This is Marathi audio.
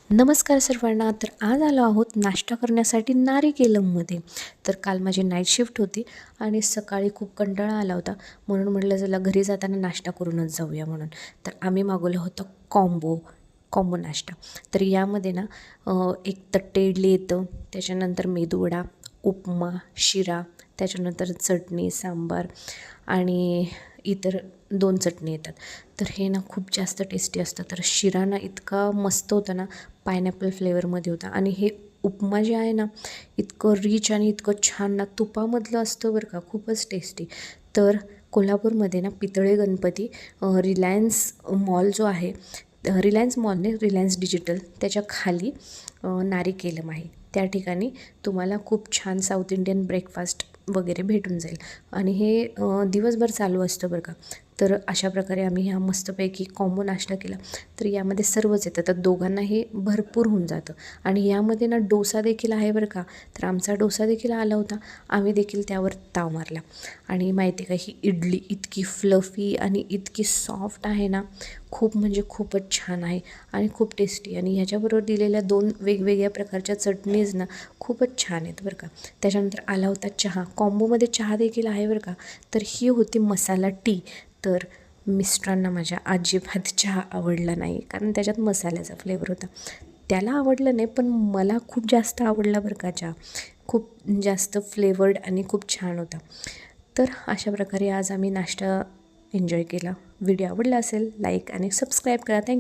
नमस्कार सर्वांना. तर आज आलो आहोत नाश्ता करण्यासाठी नारिकेलममध्ये. तर काल माझी नाईट शिफ्ट होती आणि सकाळी खूप कंटाळा आला होता, म्हणून म्हटलं चला घरी जाताना नाश्ता करूनच जाऊया म्हणून. तर आम्ही मागवलं होतं कॉम्बो नाश्ता. तर यामध्ये ना एक तट्टे इडली येतं, त्याच्यानंतर मेदूवडा, उपमा, शिरा, त्याच्यानंतर चटणी, सांबार आणि इतर 2 चटणी येतात. तर हे ना खूप जास्त टेस्टी असतं. तर शिरा ना इतका मस्त होता ना, पायनॅपल फ्लेवरमध्ये होता. आणि हे उपमा जे आहे ना, इतकं रिच आणि इतकं छान ना, तुपामधलं असतं बरं का, खूपच टेस्टी. तर कोल्हापूरमध्ये ना पितळे गणपती रिलायन्स मॉल जो आहे, रिलायन्स मॉल नाही, रिलायन्स डिजिटल, त्याच्या खाली नारिकेलम आहे. त्या ठिकाणी तुम्हाला खूप छान साऊथ इंडियन ब्रेकफास्ट वगैरे भेटून जाईल. आणि हे दिवसभर चालू असतं बरं का. तर अशा प्रकारे आम्ही ह्या मस्तपैकी कॉम्बो नाश्ता केला. तर यामध्ये सर्वच येतं, तर दोघांना हे भरपूर होऊन जातं. आणि यामध्ये ना डोसा देखील आहे बरं का. तर आमचा डोसा देखील आला होता, आम्ही देखील त्यावर ताव मारला. आणि माहिती आहे का, ही इडली इतकी फ्लफी आणि इतकी सॉफ्ट आहे ना, खूप म्हणजे खूपच छान आहे आणि खूप टेस्टी. आणि ह्याच्याबरोबर दिलेल्या 2 वेगवेगळ्या प्रकारच्या चटणीज ना खूपच छान आहेत बरं का. त्याच्यानंतर आला होता चहा, कॉम्बोमध्ये चहा देखील आहे बरं का. तर ही होती मसाला टी. तर मिस्टरांना माझ्या अजिबात चहा आवडला नाही, कारण त्याच्यात मसाल्याचा फ्लेवर होता. त्याला आवडलं नाही, पण मला खूप जास्त आवडला बरं का चहा. खूप जास्त फ्लेवर्ड आणि खूप छान होता. तर अशा प्रकारे आज आम्ही नाश्ता एन्जॉय केला. व्हिडिओ आवडला असेल लाईक आणि सबस्क्राईब करा. थँक्यू.